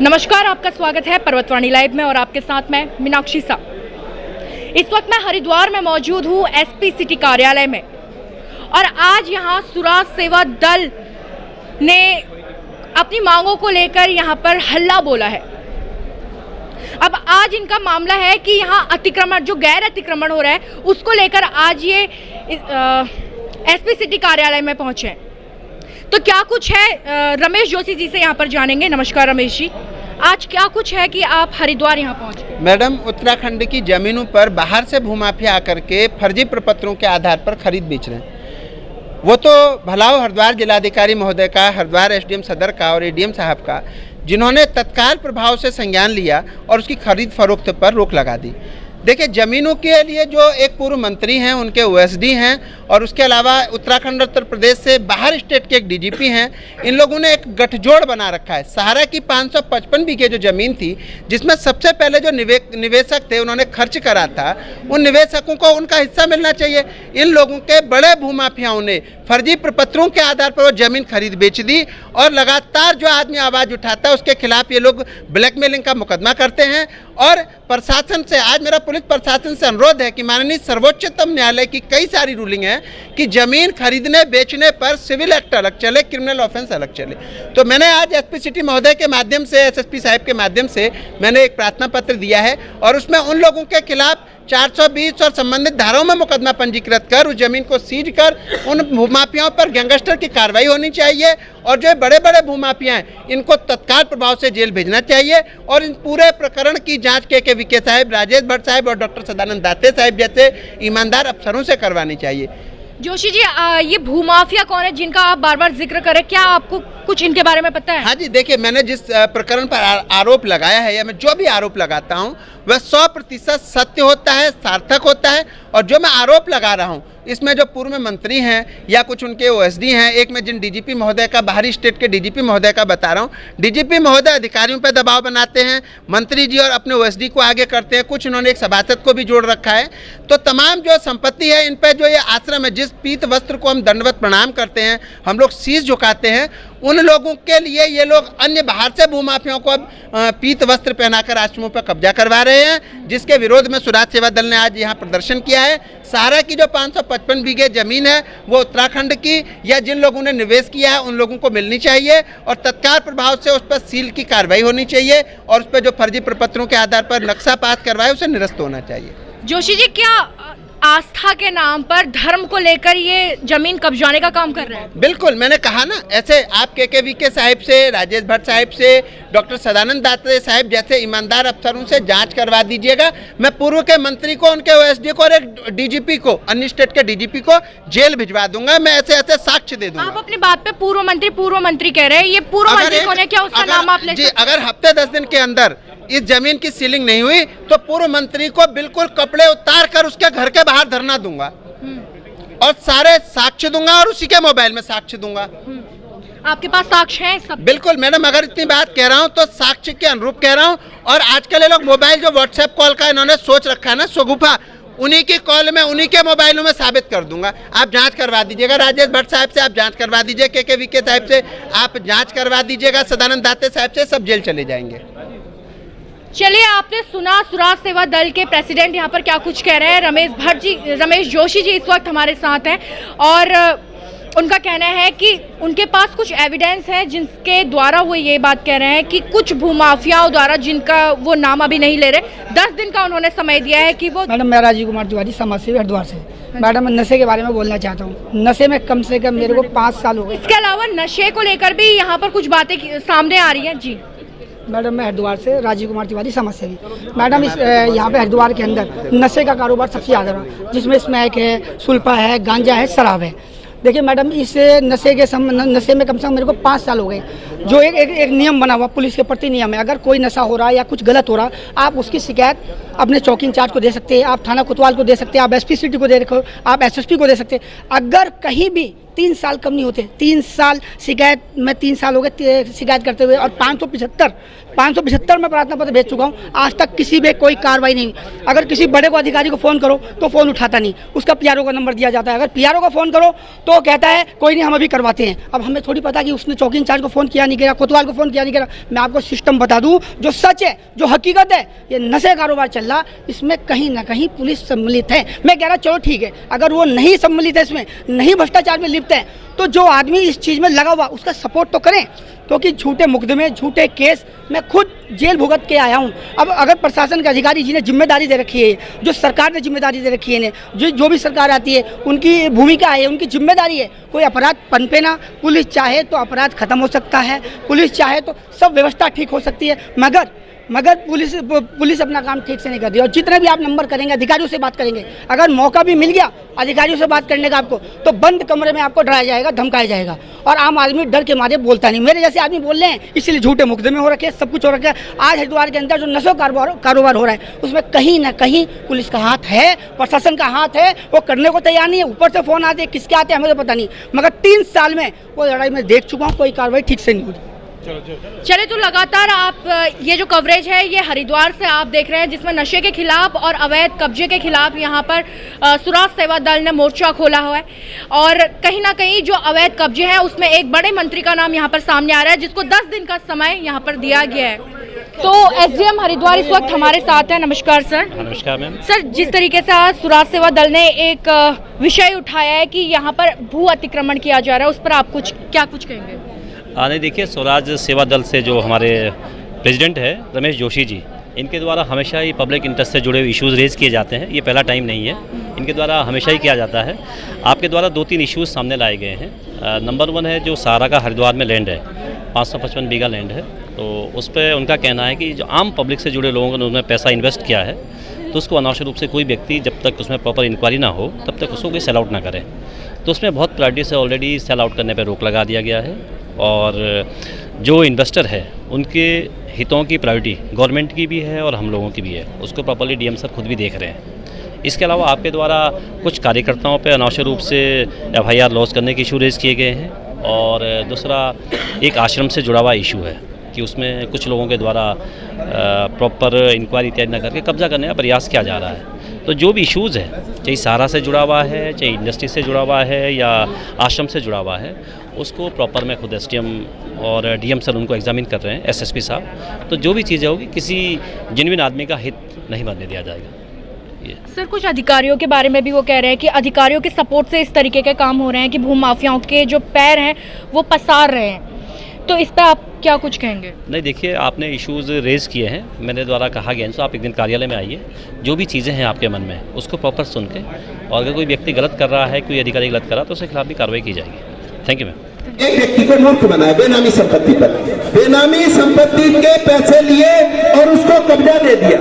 नमस्कार, आपका स्वागत है पर्वतवाणी लाइव में और आपके साथ मैं मीनाक्षी सा। इस वक्त मैं हरिद्वार में मौजूद हूँ एसपी सिटी कार्यालय में और आज यहाँ स्वराज सेवा दल ने अपनी मांगों को लेकर यहाँ पर हल्ला बोला है। अब आज इनका मामला है कि यहाँ अतिक्रमण, जो गैर अतिक्रमण हो रहा है, उसको लेकर आज ये एसपी सिटी कार्यालय में पहुँचे हैं। तो क्या कुछ है, रमेश जोशी जी से यहाँ पर जानेंगे। नमस्कार रमेश जी, आज क्या कुछ है कि आप हरिद्वार यहाँ पहुँचे? मैडम, उत्तराखंड की जमीनों पर बाहर से भूमाफिया आकर के फर्जी प्रपत्रों के आधार पर खरीद बेच रहे हैं। वो तो भलाव हरिद्वार जिलाधिकारी महोदय का, हरिद्वार एसडीएम सदर का और एडीएम साहब का, जिन्होंने तत्काल प्रभाव से संज्ञान लिया और उसकी खरीद फरोख्त पर रोक लगा दी। देखिए, ज़मीनों के लिए जो एक पूर्व मंत्री हैं, उनके ओएसडी हैं, और उसके अलावा उत्तराखंड उत्तर प्रदेश से बाहर स्टेट के एक डीजीपी हैं, इन लोगों ने एक गठजोड़ बना रखा है। सहारा की 555 बीघे जो ज़मीन थी, जिसमें सबसे पहले जो निवेशक थे उन्होंने खर्च करा था, उन निवेशकों को उनका हिस्सा मिलना चाहिए। इन लोगों के बड़े भूमाफियाओं ने फर्जी प्रपत्रों के आधार पर वो ज़मीन खरीद बेच दी और लगातार जो आदमी आवाज़ उठाता है उसके खिलाफ ये लोग ब्लैकमेलिंग का मुकदमा करते हैं। और प्रशासन से आज मेरा पुलिस प्रशासन से अनुरोध है कि माननीय सर्वोच्चतम न्यायालय की कई सारी रूलिंग है कि ज़मीन खरीदने बेचने पर सिविल एक्ट अलग चले, क्रिमिनल ऑफेंस अलग चले। तो मैंने आज एसपी सिटी महोदय के माध्यम से, एसएसपी साहब के माध्यम से मैंने एक प्रार्थना पत्र दिया है और उसमें उन लोगों के खिलाफ 420 और संबंधित धाराओं में मुकदमा पंजीकृत कर उस जमीन को सीज कर उन भूमाफियाओं पर गैंगस्टर की कार्रवाई होनी चाहिए और जो बड़े बड़े भूमाफिया हैं इनको तत्काल प्रभाव से जेल भेजना चाहिए और इन पूरे प्रकरण की जांच के वीके साहब, राजेश भट्ट साहब और डॉक्टर सदानंद दाते साहब जैसे ईमानदार अफसरों से करवानी चाहिए। जोशी जी, ये भूमाफिया कौन है जिनका आप बार बार जिक्र करें, क्या आपको कुछ इनके बारे में पता है? हाँ जी, देखिए, मैंने जिस प्रकरण पर आरोप लगाया है या मैं जो भी आरोप लगाता हूँ वह 100% सत्य होता है, सार्थक होता है। और जो मैं आरोप लगा रहा हूँ इसमें जो पूर्व मंत्री हैं या कुछ उनके ओएसडी हैं, एक मैं जिन डीजीपी महोदय का, बाहरी स्टेट के डीजीपी महोदय का बता रहा हूँ, डीजीपी महोदय अधिकारियों पर दबाव बनाते हैं, मंत्री जी और अपने ओएसडी को आगे करते हैं, कुछ उन्होंने एक सभासद को भी जोड़ रखा है। तो तमाम जो संपत्ति है इन पर जो ये आश्रम है, जिस पीत वस्त्र को हम दंडवत प्रणाम करते हैं, हम लोग शीश झुकाते हैं, उन लोगों के लिए ये लोग अन्य बाहर से भूमाफियों को अब पीत वस्त्र पहनाकर आश्रमों पर कब्जा करवा रहे हैं, जिसके विरोध में स्वराज सेवा दल ने आज यहाँ प्रदर्शन किया है। सहारा की जो 555 बीघे जमीन है वो उत्तराखंड की या जिन लोगों ने निवेश किया है उन लोगों को मिलनी चाहिए और तत्काल प्रभाव से उस पर सील की कार्रवाई होनी चाहिए और उस पर जो फर्जी प्रपत्रों के आधार पर नक्शा पास करवाए उसे निरस्त होना चाहिए। जोशी जी, क्या आस्था के नाम पर धर्म को लेकर ये जमीन कब्जाने का काम कर रहे हैं? बिल्कुल, मैंने कहा ना, ऐसे आप के साहब से, राजेश भट्ट साहब से, डॉक्टर सदानंद दाते साहब जैसे ईमानदार अफसरों से जांच करवा दीजिएगा। मैं पूर्व के मंत्री को, उनके ओएसडी को और एक डीजीपी को, अन्य स्टेट के डीजीपी को जेल भिजवा दूंगा। मैं ऐसे ऐसे साक्ष्य दे दूंगा। आप अपनी बात पे पूर्व मंत्री कह रहे हैं, ये पूर्व मंत्री कौन है? क्या उसका नाम आप ले सकते हैं? अगर हफ्ते 10 दिन के अंदर इस जमीन की सीलिंग नहीं हुई तो पूर्व मंत्री को बिल्कुल कपड़े उतार कर उसके घर के बाहर धरना दूंगा और सारे साक्ष्य दूंगा और उसी के मोबाइल में साक्ष्य दूंगा। आपके पास साक्ष्य हैं सब? बिल्कुल मैडम, अगर इतनी बात कह रहा हूं तो साक्ष्य के अनुरूप कह रहा हूं। और आजकल ये लोग मोबाइल जो व्हाट्सएप कॉल का इन्होंने सोच रखा है ना शगुफा, उन्हीं की कॉल में, उन्हीं के मोबाइलों में साबित कर दूंगा। आप जांच करवा दीजिएगा, राजेश भट्ट साहब से आप जांच करवा दीजिए, के वीके साहब से आप जांच करवा दीजिएगा, सदानंद दाते साहब से, सब जेल चले जाएंगे। चलिए, आपने सुना स्वराज सेवा दल के प्रेसिडेंट यहाँ पर क्या कुछ कह रहे हैं। रमेश जोशी जी इस वक्त हमारे साथ हैं और उनका कहना है कि उनके पास कुछ एविडेंस है जिनके द्वारा वो ये बात कह रहे हैं कि कुछ भूमाफियाओं द्वारा, जिनका वो नाम अभी नहीं ले रहे, 10 दिन का उन्होंने समय दिया है कि वो। मैडम, मैं राजीव कुमार तिवारी, समाज सेवी, हरिद्वार से। मैडम, मैं नशे के बारे में बोलना चाहता हूँ। नशे में कम से कम मेरे को 5 साल हो गए। इसके अलावा नशे को लेकर भी यहाँ पर कुछ बातें सामने आ रही हैं। जी मैडम, मैं हरिद्वार से राजीव कुमार तिवारी, समाज सेवी। मैडम, इस यहाँ पे हरिद्वार के अंदर नशे का कारोबार सबसे ज़्यादा है, जिसमें स्मैक है, सुल्फा है, गांजा है, शराब है। देखिए मैडम, इस नशे में कम से कम मेरे को 5 साल हो गए। जो एक नियम बना हुआ पुलिस के प्रति नियम है, अगर कोई नशा हो रहा है या कुछ गलत हो रहा है, आप उसकी शिकायत अपने चौकी इंचार्ज को दे सकते हैं, आप थाना कोतवाल को दे सकते हैं, आप एसपी सिटी को दे रखो, आप एसएसपी को दे सकते हैं। अगर कहीं भी 3 साल कम नहीं होते, 3 साल शिकायत में, 3 साल हो गए शिकायत करते हुए और 575 में प्रार्थना पत्र भेज चुका हूँ। आज तक किसी भी कोई कार्रवाई नहीं। अगर किसी बड़े को अधिकारी को फ़ोन करो तो फ़ोन उठाता नहीं, उसका पीआरओ का नंबर दिया जाता है। अगर पीआरओ का फ़ोन करो तो कहता है कोई नहीं, हम अभी करवाते हैं। अब हमें थोड़ी पता कि उसने चौकी इंचार्ज को फ़ोन किया नहीं किया, कोतवाल को फ़ोन किया नहीं किया। मैं आपको सिस्टम बता दूं, जो सच है, जो हकीकत है, ये नशे कारोबार चल रहा, इसमें कहीं ना कहीं पुलिस सम्मिलित है। मैं कह रहा चलो ठीक है, अगर वो नहीं सम्मिलित है, इसमें नहीं भ्रष्टाचार में लिप्त है, तो जो आदमी इस चीज़ में लगा हुआ उसका सपोर्ट तो करें, क्योंकि झूठे मुकदमे, झूठे केस, मैं खुद जेल भुगत के आया हूँ। अब अगर प्रशासन के अधिकारी जिन्हें जिम्मेदारी दे रखी है, जो सरकार ने जिम्मेदारी दे रखी है इन्हें, जो भी सरकार आती है उनकी भूमिका है, उनकी जिम्मेदारी है, कोई अपराध पनपे ना। पुलिस चाहे तो अपराध खत्म हो सकता है, पुलिस चाहे तो सब व्यवस्था ठीक हो सकती है, मगर पुलिस अपना काम ठीक से नहीं कर रही। और जितने भी आप नंबर करेंगे, अधिकारियों से बात करेंगे, अगर मौका भी मिल गया अधिकारियों से बात करने का आपको, तो बंद कमरे में आपको डराया जाएगा, धमकाया जाएगा, और आम आदमी डर के मारे बोलता नहीं। मेरे जैसे आदमी बोल रहे हैं, इसलिए झूठे मुकदमे हो रखे हैं, सब कुछ हो रखा है। आज हरिद्वार के अंदर जो नशो कारोबार हो रहा है, उसमें कहीं ना कहीं पुलिस का हाथ है, प्रशासन का हाथ है, वो करने को तैयार नहीं है। ऊपर से फ़ोन आते हैं, किसके आते हैं हमें तो पता नहीं, मगर 3 साल में वो लड़ाई में देख चुका हूँ, कोई कार्रवाई ठीक से नहीं हुई। चले, तो लगातार आप ये जो कवरेज है ये हरिद्वार से आप देख रहे हैं, जिसमें नशे के खिलाफ और अवैध कब्जे के खिलाफ यहाँ पर सुराज सेवा दल ने मोर्चा खोला हुआ है, और कहीं ना कहीं जो अवैध कब्जे हैं उसमें एक बड़े मंत्री का नाम यहाँ पर सामने आ रहा है, जिसको 10 दिन का समय यहाँ पर दिया गया है। तो एसडीएम हरिद्वार इस वक्त हमारे साथ है। नमस्कार सर। नमस्कार मैम। सर, जिस तरीके से आज सुराज सेवा दल ने एक विषय उठाया है कि यहाँ पर भू अतिक्रमण किया जा रहा है, उस पर आप क्या कुछ कहेंगे? नहीं, देखिए, स्वराज सेवा दल से जो हमारे प्रेसिडेंट है रमेश जोशी जी, इनके द्वारा हमेशा ही पब्लिक इंटरेस्ट से जुड़े हुए इश्यूज़ रेज़ किए जाते हैं। ये पहला टाइम नहीं है, इनके द्वारा हमेशा ही किया जाता है। आपके द्वारा 2-3 इश्यूज़ सामने लाए गए हैं। नंबर 1 है जो सहारा का हरिद्वार में लैंड है, 555 बीघा लैंड है, तो उस पर उनका कहना है कि जो आम पब्लिक से जुड़े लोगों ने उसमें पैसा इन्वेस्ट किया है, तो उसको अनावश्यक रूप से कोई व्यक्ति जब तक उसमें प्रॉपर इंक्वायरी ना हो तब तक उसको कोई सेल आउट ना करे। तो उसमें बहुत प्रायोरिटी से ऑलरेडी सेल आउट करने पर रोक लगा दिया गया है, और जो इन्वेस्टर है उनके हितों की प्रायोरिटी गवर्नमेंट की भी है और हम लोगों की भी है, उसको प्रॉपर्ली डीएम सर खुद भी देख रहे हैं। इसके अलावा आपके द्वारा कुछ कार्यकर्ताओं पे अनावश्यक रूप से एफआईआर लॉन्च करने के इशू रेज किए गए हैं, और दूसरा एक आश्रम से जुड़ा हुआ इशू है कि उसमें कुछ लोगों के द्वारा प्रॉपर इंक्वायरी इत्यादि न करके कब्जा करने का प्रयास किया जा रहा है। तो जो भी इश्यूज़ है, चाहे सहारा से जुड़ा हुआ है, चाहे इंडस्ट्री से जुड़ा हुआ है या आश्रम से जुड़ा हुआ है, उसको प्रॉपर मैं खुद एसडीएम और डीएम सर उनको एग्जामिन कर रहे हैं, एसएसपी साहब। तो जो भी चीज़ें होगी किसी जेन्युइन आदमी का हित नहीं बनने दिया जाएगा। सर, कुछ अधिकारियों के बारे में भी वो कह रहे हैं कि अधिकारियों के सपोर्ट से इस तरीके के काम हो रहे हैं कि भूमाफियाओं के जो पैर हैं वो पसार रहे हैं, तो इस पर आप क्या कुछ कहेंगे? नहीं, देखिए, आपने इश्यूज़ रेज़ किए हैं, मैंने द्वारा कहा गया, तो आप एक दिन कार्यालय में आइए, जो भी चीज़ें हैं आपके मन में उसको प्रॉपर सुन के, और अगर कोई व्यक्ति गलत कर रहा है, कोई अधिकारी गलत कर रहा है, तो उसके खिलाफ भी कार्रवाई की जाएगी। Thank you ma'am. एक व्यक्ति को मूर्ख बनाया बेनामी संपत्ति पर, बेनामी संपत्ति के पैसे लिए और उसको कब्जा दे दिया,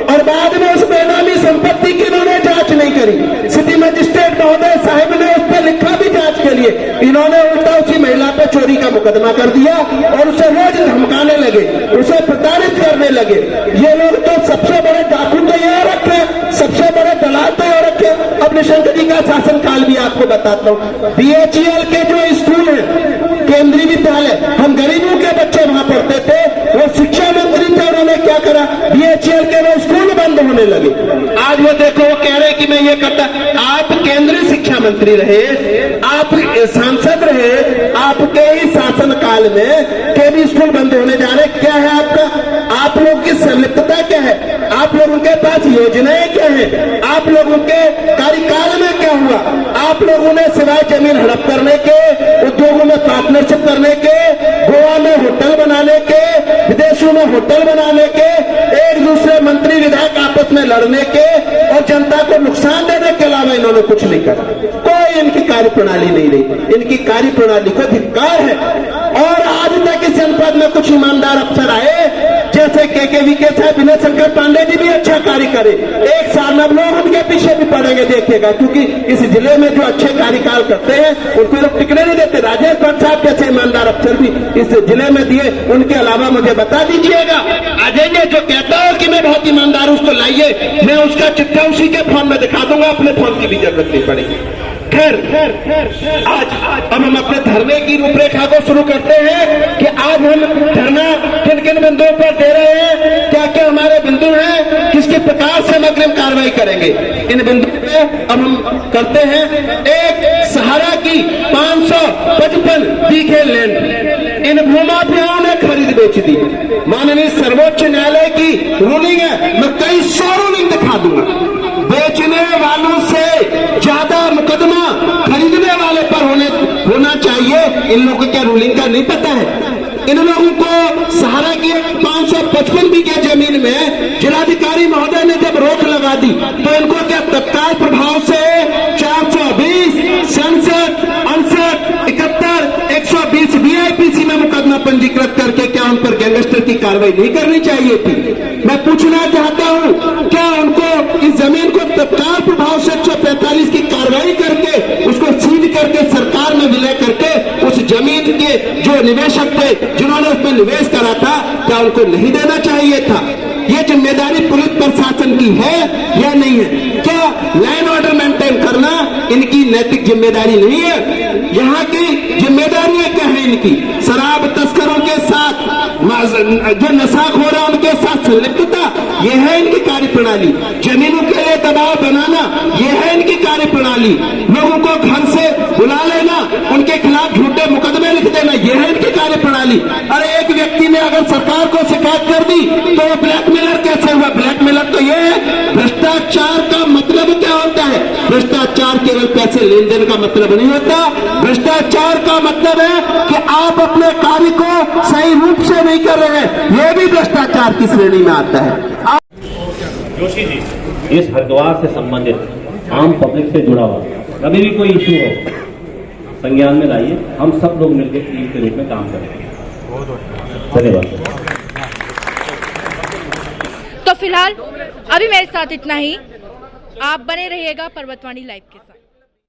और बाद में उस बेनामी संपत्ति की उन्होंने जांच नहीं करी। सिटी मजिस्ट्रेट महोदय साहब ने उस पर लिखा भी जांच के लिए, इन्होंने उल्टा उसी महिला पे चोरी का मुकदमा कर दिया और उसे रोज धमकाने लगे, उसे प्रताड़ित करने लगे। ये लोग तो सबसे बड़े डाकू तैयार रखे, सबसे बड़े दलाल तैयार रखे। अब निशंक जी का शासनकाल भी आपको बताता हूँ। बीएचईएल के जो स्कूल है, केंद्रीय विद्यालय, हम गरीबों के बच्चे वहां पढ़ते थे, वो शिक्षा मंत्री थे, उन्होंने क्या करा, बीएचईएल के वो स्कूल बंद होने लगे। आज वो देखो, वो कह रहे कि मैं ये करता। आप केंद्रीय शिक्षा मंत्री रहे, आप सांसद रहे, आपके ही शासन काल में केवी स्कूल बंद होने जा रहे। क्या है आपका, आप लोगों की संलिप्तता क्या है, आप लोगों के पास योजनाएं क्या है, आप लोगों के कार्यकाल में क्या हुआ? आप लोगों ने सिवाय जमीन हड़प करने के, उद्योगों में पार्टनरशिप करने के, गोवा में होटल बनाने के, विदेशों में होटल बनाने के, एक दूसरे मंत्री विधायक आपस में लड़ने के और जनता को नुकसान देने के अलावा इन्होंने कुछ नहीं करा। कोई इनकी कार्यप्रणाली नहीं रही, इनकी कार्यप्रणाली को धिक्कार है। और आज तक इस जनपद में कुछ ईमानदार अफसर आए, जैसे केवीके साहब, विनय शंकर पांडे जी भी अच्छा कार्य करे, एक साल में लोग उनके पीछे भी पड़ेंगे, देखिएगा, क्योंकि इस जिले में जो अच्छे कार्यकाल करते हैं उनको लोग टिकने नहीं देते। राजेश भट्ट साहब जैसे ईमानदार अफसर भी इस जिले में दिए, उनके अलावा मुझे बता दीजिएगा। अजय जी जो कहता हो कि मैं बहुत ईमानदार हूं, उसको लाइए, मैं उसका चिट्ठा उसी के फोन में दिखा दूंगा, अपने फोन की भी जरूरत नहीं पड़ेगी। खैर, आज अब हम अपने धरने की रूपरेखा को शुरू करते हैं कि आज हम धरना किन किन बिंदुओं पर दे रहे हैं, क्या क्या हमारे बिंदु हैं, किसके प्रकार से हम अग्रिम कार्रवाई करेंगे। इन बिंदुओं पे अब हम करते हैं। एक, सहारा की 555 बीघे लैंड, इन भूमाफिया बेच दी। माननीय सर्वोच्च न्यायालय की रूलिंग है, मैं कई 100 रूलिंग दिखा दूंगा। बेचने वालों से ज्यादा मुकदमा खरीदने वाले पर होना चाहिए। इन लोगों को क्या रूलिंग का नहीं पता है? इन लोगों को सहारा की 555 बीघे जमीन में जिलाधिकारी महोदय ने जब रोक लगा दी तो इनको क्या तत्काल प्रभाव से 420, 67, 68, 71, 120 बीआईपीसी में मुकदमा पंजीकृत करके क्या उन पर गैंगस्टर की कार्रवाई नहीं करनी चाहिए थी? मैं पूछना चाहता हूं, क्या उनको इस जमीन को तत्काल प्रभाव से 145 की कार्रवाई करके उसको सीज करके सरकार में विलय करके उस जमीन के जो निवेशक थे जिन्होंने उसमें निवेश करा था, क्या उनको नहीं देना चाहिए था? ये जिम्मेदारी पुलिस प्रशासन की है या नहीं है? क्या लैंड ऑर्डर मेंटेन करना इनकी नैतिक जिम्मेदारी नहीं है? यहाँ की जिम्मेदारियां क्या है इनकी? शराब तस्करों के साथ, जो नशाखोर है उनके साथ संलिप्तता, यह है इनकी कार्यप्रणाली। जमीनों के लिए दबाव बनाना, यह है इनकी कार्यप्रणाली। लोगों को घर से बुला लेना, उनके खिलाफ झूठे मुकदमे लिख देना, यह है इनकी कार्यप्रणाली। अरे एक व्यक्ति ने अगर सरकार को शिकायत कर दी तो वो ब्लैकमेलर कैसे हुआ? ब्लैकमेलर तो ये है। भ्रष्टाचार का मतलब क्या होता है? भ्रष्टाचार केवल पैसे लेन देन का मतलब नहीं होता। भ्रष्टाचार का मतलब है कि आप अपने कार्य को सही रूप से नहीं कर रहे हैं, यह भी भ्रष्टाचार की श्रेणी में आता है। जोशी जी, इस हरिद्वार से संबंधित आम पब्लिक से जुड़ा हुआ कभी भी कोई इशू हो संज्ञान में लाइए, हम सब लोग मिलकर टीम के रूप में काम करेंगे। धन्यवाद। तो फिलहाल अभी मेरे साथ इतना ही। आप बने रहिएगा पर्वतवाणी लाइव के साथ।